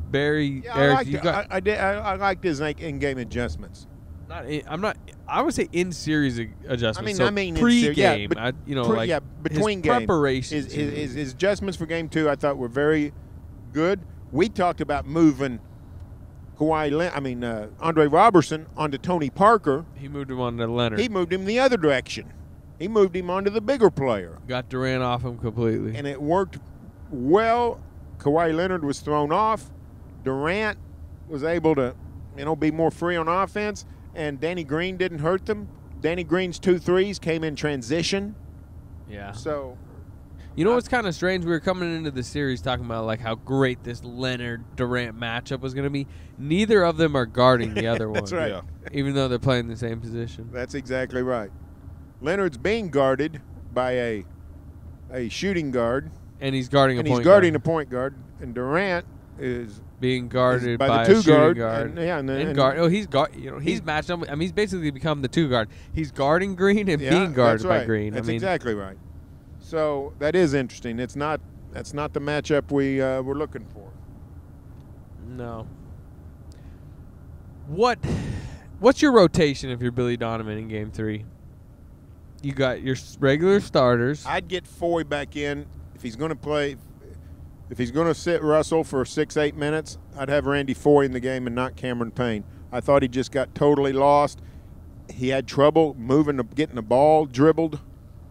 Barry, Eric, I liked his in-game adjustments. I would say in-series adjustments. I mean pre-game. Between his preparations. His adjustments for Game 2, I thought were very good. We talked about moving Andre Robertson onto Tony Parker. He moved him onto Leonard. He moved him the other direction. He moved him onto the bigger player. Got Durant off him completely. And it worked well. Kawhi Leonard was thrown off. Durant was able to, be more free on offense. And Danny Green didn't hurt them. Danny Green's 2 threes came in transition. Yeah. So, what's kind of strange? We were coming into the series talking about like how great this Leonard-Durant matchup was going to be. Neither of them are guarding the other one. That's right. Yeah. Even though they're playing the same position. That's exactly right. Leonard's being guarded by a shooting guard. And he's guarding a point guard. And Durant is being guarded by by the 2 a shooting guard. He's matched up. He's basically become the 2 guard. He's guarding Green and being guarded by Green. That's exactly right. So that is interesting. That's not the matchup we were looking for. No. What's your rotation if you're Billy Donovan in Game 3? You got your regular starters. I'd get Foy back in if he's going to play. If he's going to sit Russell for 6-8 minutes, I'd have Randy Foy in the game and not Cameron Payne. I thought he just got totally lost. He had trouble getting the ball dribbled,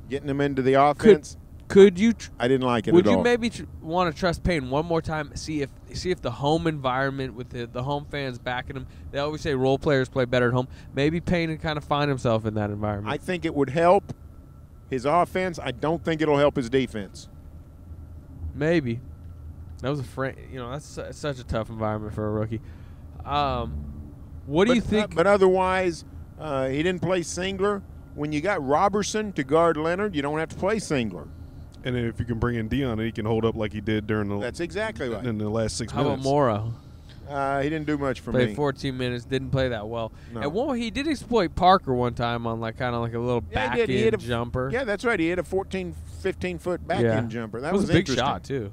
getting him into the offense. Could you? I didn't like it Would at all. you maybe want to trust Payne one more time? See if the home environment with the home fans backing him. They always say role players play better at home. Maybe Payne can kind of find himself in that environment. I think it would help his offense. I don't think it'll help his defense. Maybe. That was that's such a tough environment for a rookie. What do you think? But otherwise, he didn't play Singler. When you got Robertson to guard Leonard, you don't have to play Singler. And then if you can bring in Dion, he can hold up like he did during the. That's exactly right. In the last 6 How minutes. about Mora? He didn't do much for Played me. 14 minutes, didn't play that well. No. And one, he did exploit Parker one time on kind of like a little Yeah, back he did. He hit end jumper. Yeah, that's right. He hit a 14, 15-foot back-end jumper. That was a big interesting. shot too.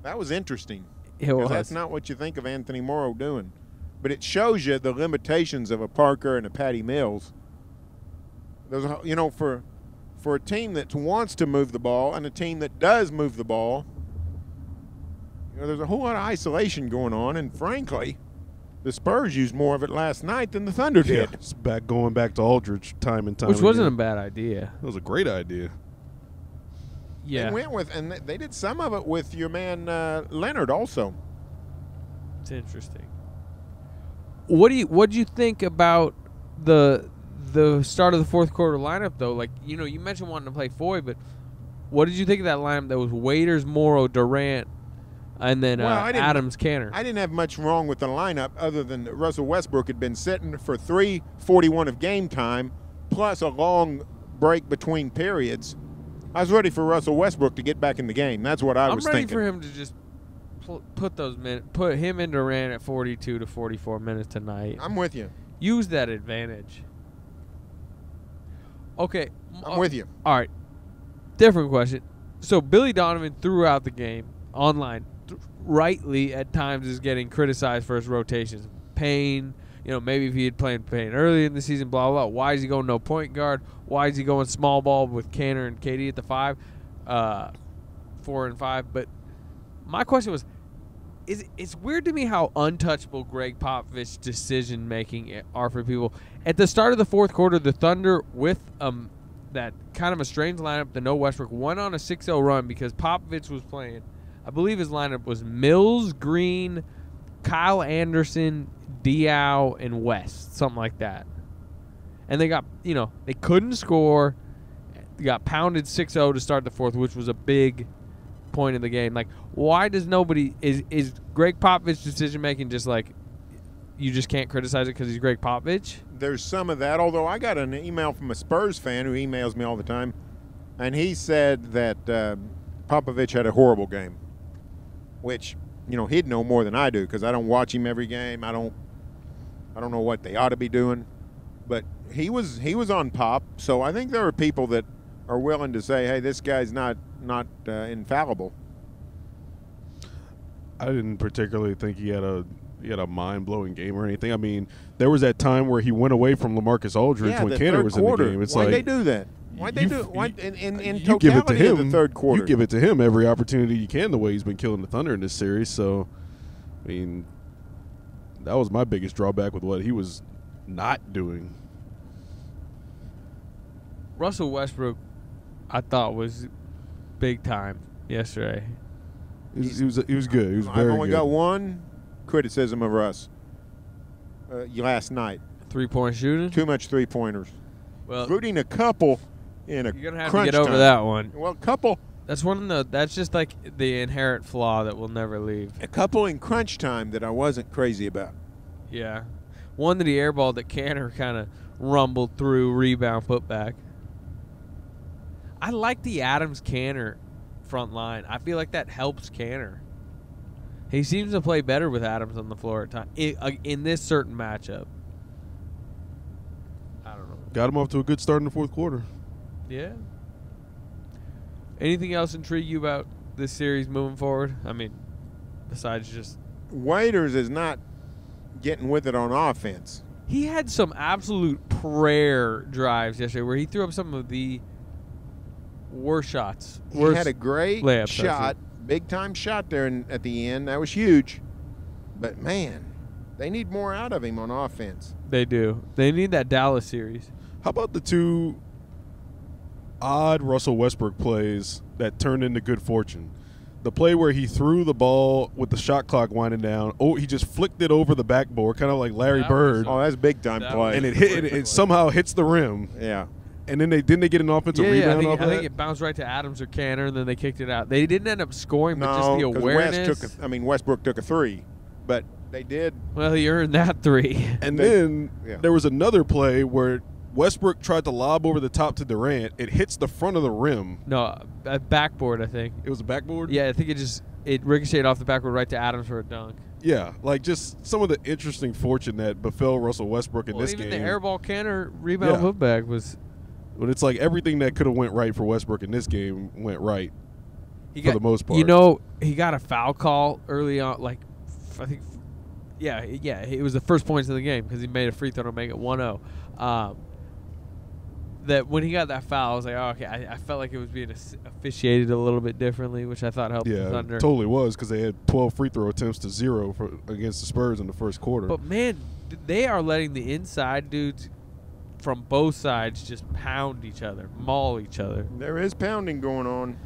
That was interesting. It was. That's not what you think of Anthony Morrow doing. But it shows you the limitations of a Parker and a Patty Mills. There's, for a team that wants to move the ball and a team that does move the ball, there's a whole lot of isolation going on. And frankly, the Spurs used more of it last night than the Thunder did. Yeah, it's going back to Aldridge time and time Which wasn't a again. bad idea. It was a great idea. Yeah. They went with, and they did some of it with your man Leonard also. It's interesting. What do you think about the start of the fourth quarter lineup though? Like, you mentioned wanting to play Foy, but what did you think of that lineup that was Waiters, Morrow, Durant, and then Adams, Canner? I didn't have much wrong with the lineup other than that Russell Westbrook had been sitting for 3:41 of game time plus a long break between periods. I was ready for Russell Westbrook to get back in the game. That's what I was I'm ready thinking. for him to just put him and Durant at 42 to 44 minutes tonight. I'm with you. Use that advantage. Okay. I'm with you. All right. Different question. So Billy Donovan throughout the game online, rightly at times is getting criticized for his rotations. Payne, maybe if he had played Payne early in the season, blah, blah, blah. Why is he going no point guard? Why is he going small ball with Canner and KD at the 5, 4 and 5? But my question was, it's weird to me how untouchable Greg Popovich's decision-making are for people. At the start of the fourth quarter, the Thunder, with that kind of a strange lineup, the no Westbrook, went on a 6-0 run because Popovich was playing. I believe his lineup was Mills, Green, Kyle Anderson, Diaw, and West, something like that. And they got, they couldn't score. They got pounded 6-0 to start the fourth, which was a big point of the game. Like, why does nobody is Greg Popovich's decision making just like you just can't criticize it because he's Greg Popovich? There's some of that, although I got an email from a Spurs fan who emails me all the time, and he said that Popovich had a horrible game, which he'd know more than I do because I don't watch him every game. I don't know what they ought to be doing, but he was on Pop. So I think there are people that are willing to say, hey, this guy's not infallible. I didn't particularly think he had a mind-blowing game or anything. I mean, there was that time where he went away from Lamarcus Aldridge when Canner was in the game. It's Why'd like, they do that? Why'd they do it? Why, in you give it to totality of him. the third quarter? You give it to him every opportunity you can. The way he's been killing the Thunder in this series. So, I mean, that was my biggest drawback with what he was not doing. Russell Westbrook, I thought, was big time yesterday. He was good. He was very good. I've only got one criticism of Russ last night. 3-point shooting? Too much three-pointers. Well, Including a couple in a you're gonna have to crunch get over time. that one. Well, couple That's just like the inherent flaw that will never leave. a couple in crunch time that I wasn't crazy about. Yeah. One that he airballed that Canner kind of rumbled through, rebound, put back. I like the Adams-Canner front line. I feel like that helps Canner. He seems to play better with Adams on the floor at times in this certain matchup. I don't know. Got him off to a good start in the fourth quarter. Yeah. Anything else intrigue you about this series moving forward? I mean, besides just... Waiters is not getting with it on offense. He had some absolute prayer drives yesterday where he threw up some of the worst shots. He had a great layups, shot, big-time shot there at the end. That was huge. But, man, they need more out of him on offense. They do. They need that Dallas series. How about the two odd Russell Westbrook plays that turned into good fortune? The play where he threw the ball with the shot clock winding down. Oh, he just flicked it over the backboard, kind of like Larry That Bird, Oh, that's big-time That play. and it somehow hits the rim. Yeah. And then they get an offensive I rebound think, off I of think that. it bounced right to Adams or Canner, and then they kicked it out. They didn't end up scoring, but just No, the 'cause awareness. Westbrook took a three, but they did. Well, he earned that three. And They- then yeah. there was another play where Westbrook tried to lob over the top to Durant. It hits the front of the rim. No, a backboard, I think. It was a backboard? Yeah, I think it ricocheted off the backboard right to Adams for a dunk. Yeah, like just some of the interesting fortune that befell Russell Westbrook in this even game. the airball canner rebound putback was. But it's like everything that could have went right for Westbrook in this game went right for the most part. You know, he got a foul call early on. Like, I think, yeah, it was the first points of the game because he made a free throw to make it 1-0. That when he got that foul, I was like, oh, okay. I felt like it was being officiated a little bit differently, which I thought helped the Thunder. Yeah, totally was because they had 12 free throw attempts to 0 against the Spurs in the first quarter. But, man, they are letting the inside dudes from both sides just pound each other, maul each other. There is pounding going on.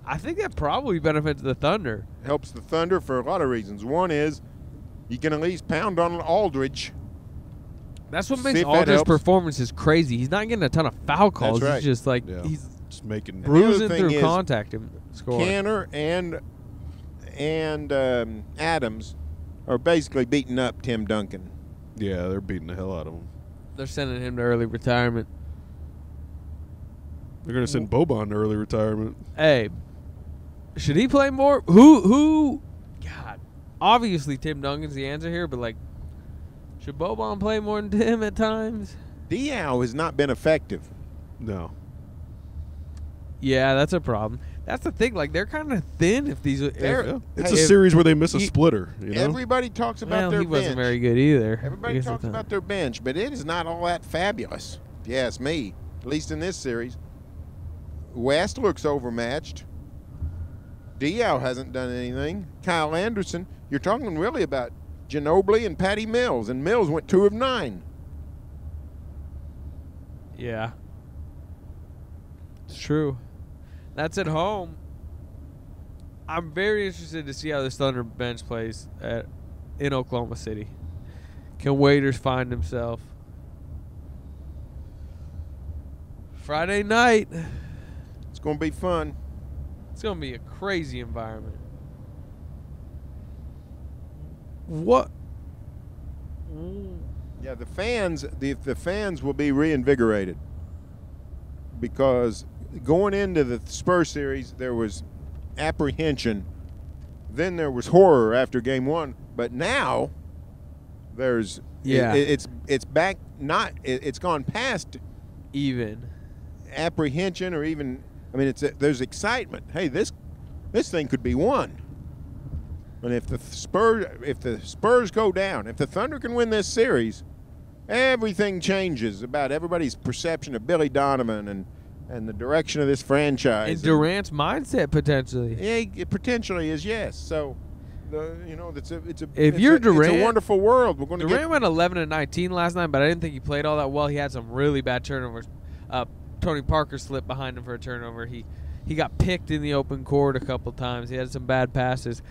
I think that probably benefits the Thunder. Helps the Thunder for a lot of reasons. One is you can at least pound on Aldridge. That's what makes Aldridge's performances crazy. He's not getting a ton of foul calls. That's right. He's just like he's just making bruising through contact and scoring. Canner and Adams are basically beating up Tim Duncan. Yeah, they're beating the hell out of him. They're sending him to early retirement. They're going to send Boban to early retirement. Hey, should he play more? Who? God, obviously Tim Duncan's the answer here, but like, should Boban play more than Tim at times? Diaw has not been effective. No. Yeah, that's a problem. That's the thing. Like, they're kind of thin if these. It's a series where they miss a splitter. You know? Everybody talks about their bench. He wasn't very good either. Everybody talks about their bench, but it is not all that fabulous. If you ask me, at least in this series. West looks overmatched. Diaw hasn't done anything. Kyle Anderson, you're talking really about Ginobili and Patty Mills, and Mills went 2 of 9. Yeah. It's true. That's at home. I'm very interested to see how this Thunder bench plays in Oklahoma City. Can Waiters find himself? Friday night. It's going to be fun. It's going to be a crazy environment. What? Yeah, the fans will be reinvigorated because going into the Spurs series there was apprehension, then there was horror after game 1, but now there's it's back, not it's gone past even apprehension or even, I mean, there's excitement. Hey, this thing could be won. And if the Spurs go down, if the Thunder can win this series, everything changes about everybody's perception of Billy Donovan and the direction of this franchise. And Durant's mindset potentially. Yeah, it potentially is, yes. So, it's a wonderful world. We're going to Durant went 11 of 19 last night, but I didn't think he played all that well. He had some really bad turnovers. Tony Parker slipped behind him for a turnover. He got picked in the open court a couple times. He had some bad passes.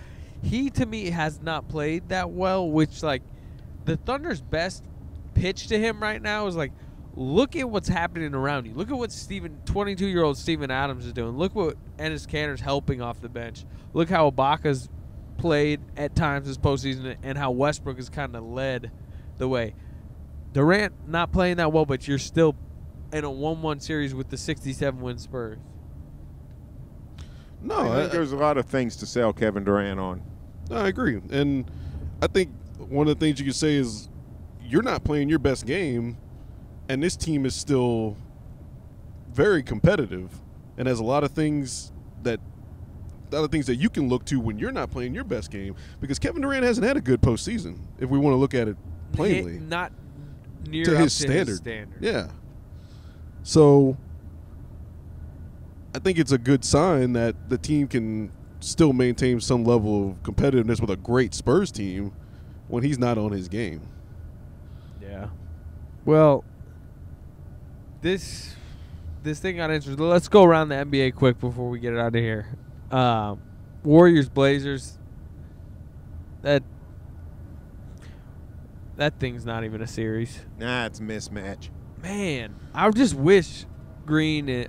He, to me, has not played that well, which, like, the Thunder's best pitch to him right now is, like, look at what's happening around you. Look at what 22-year-old Steven Adams is doing. Look what Enes Kanter's helping off the bench. Look how Ibaka's played at times this postseason and how Westbrook has kind of led the way. Durant not playing that well, but you're still in a 1-1 series with the 67-win Spurs. No, I think there's a lot of things to sell Kevin Durant on. No, I agree. And I think one of the things you could say is you're not playing your best game, and this team is still very competitive and has a lot of things that you can look to when you're not playing your best game, because Kevin Durant hasn't had a good postseason, if we want to look at it plainly. Not near to up his to standard. his standard. Yeah. So I think it's a good sign that the team can still maintain some level of competitiveness with a great Spurs team when he's not on his game. Yeah. Well, this thing got interesting. Let's go around the NBA quick before we get it out of here. Warriors, Blazers. That thing's not even a series. Nah, it's a mismatch. Man, I just wish Blake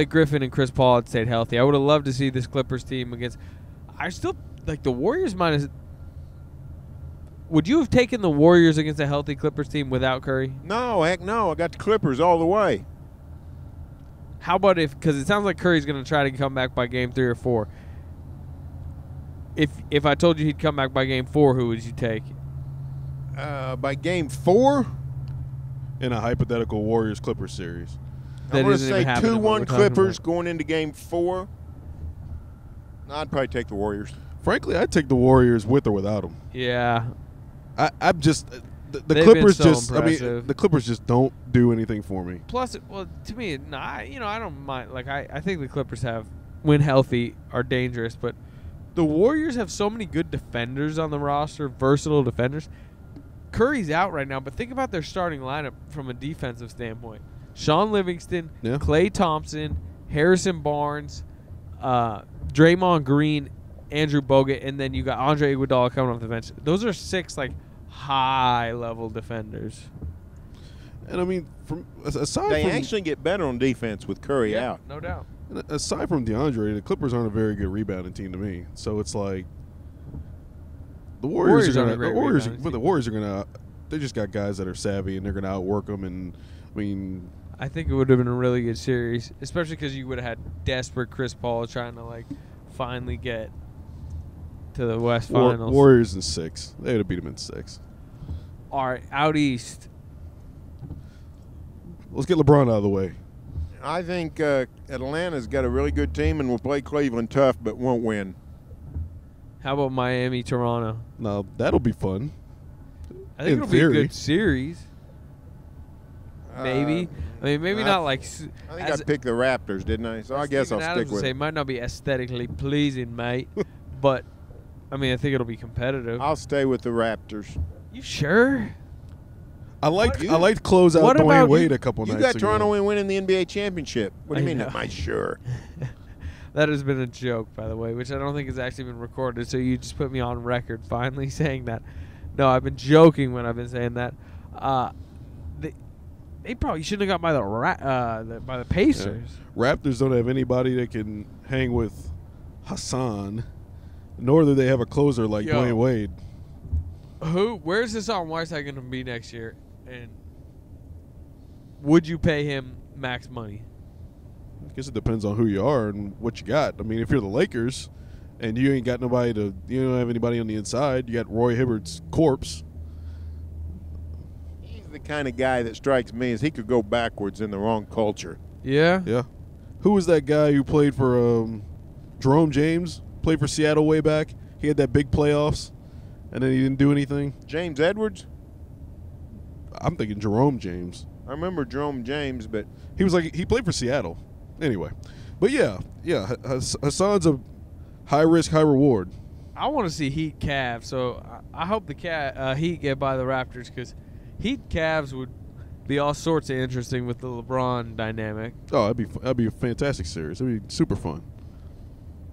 Griffin and Chris Paul had stayed healthy. I would have loved to see this Clippers team against. I still like the Warriors minus. Would you have taken the Warriors against a healthy Clippers team without Curry? No, heck no. I got the Clippers all the way. How about because it sounds like Curry's going to try to come back by game 3 or 4. if I told you he'd come back by game 4, who would you take? By game 4, In a hypothetical Warriors-Clippers series. I'm going to isn't say even happening, what 2-1 we're talking Clippers about. going into game 4. I'd probably take the Warriors. Frankly, I'd take the Warriors with or without them. Yeah. I'm just the They've Clippers been so just. I impressive. mean, the Clippers just don't do anything for me. Plus, well, to me, I don't mind. Like, I think the Clippers when healthy, are dangerous, but the Warriors have so many good defenders on the roster, versatile defenders. Curry's out right now, but think about their starting lineup from a defensive standpoint. Sean Livingston, Yeah. Klay Thompson, Harrison Barnes, Draymond Green, Andrew Bogut, and then you got Andre Iguodala coming off the bench. Those are 6 high-level defenders. And I mean, aside They from actually get better on defense with Curry out. No doubt. aside from DeAndre, the Clippers aren't a very good rebounding team to me. So it's like the Warriors are aren't a gonna. great The Warriors, rebounding but the team. Warriors are gonna. They just got guys that are savvy and they're gonna outwork them. And I mean, I think it would have been a really good series, especially because you would have had desperate Chris Paul trying to finally get to the West Finals. Warriors in 6. They would have beat them in 6. All right, out east. Let's get LeBron out of the way. I think Atlanta's got a really good team and will play Cleveland tough, but won't win. How about Miami, Toronto? Now that'll be fun. I think In it'll theory. be a good series. Maybe. I mean, maybe not like. I think I picked the Raptors, didn't I? So I guess I'll stick with say it. it might not be aesthetically pleasing, mate, but I mean, I think it'll be competitive. I'll stay with the Raptors. You sure? I liked close out What Dwayne about Wade you- a couple You nights got ago. Toronto winning the NBA championship. What do you I mean? know. Am I sure? That has been a joke, by the way, which I don't think has actually been recorded. So you just put me on record finally saying that. No, I've been joking when I've been saying that. They probably shouldn't have got by by the Pacers. Raptors don't have anybody that can hang with Hassan, nor do they have a closer like Yo. Dwayne Wade. Where's Hassan Whiteside going to be next year? And would you pay him max money? I guess it depends on who you are and what you got. I mean, if you're the Lakers and you ain't got nobody you don't have anybody on the inside, you got Roy Hibbert's corpse. He's the kind of guy that strikes me as he could go backwards in the wrong culture. Yeah. Yeah. Who was that guy who played for Jerome James? Played for Seattle way back. He had that big playoffs, and then he didn't do anything. James Edwards? I'm thinking Jerome James. I remember Jerome James, but He played for Seattle. Anyway, but yeah, Hassan's a high risk, high reward. I want to see Heat Cavs, so I hope the Heat get by the Raptors because Heat Cavs would be all sorts of interesting with the LeBron dynamic. Oh, that'd be a fantastic series. It'd be super fun.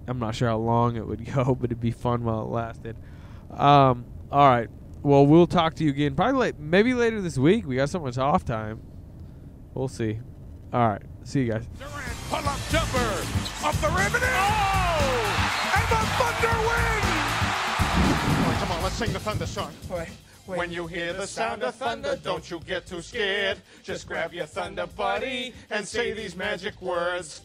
I'm not sure how long it would go, but it'd be fun while it lasted. All right. Well, we'll talk to you again probably maybe later this week. We got so much off time. We'll see. All right. See you guys. Durant, pull-up jumper, up the rim, and and the Thunder win! Come on, let's sing the Thunder song. When you hear the sound of thunder, don't you get too scared. Just grab your Thunder buddy and say these magic words.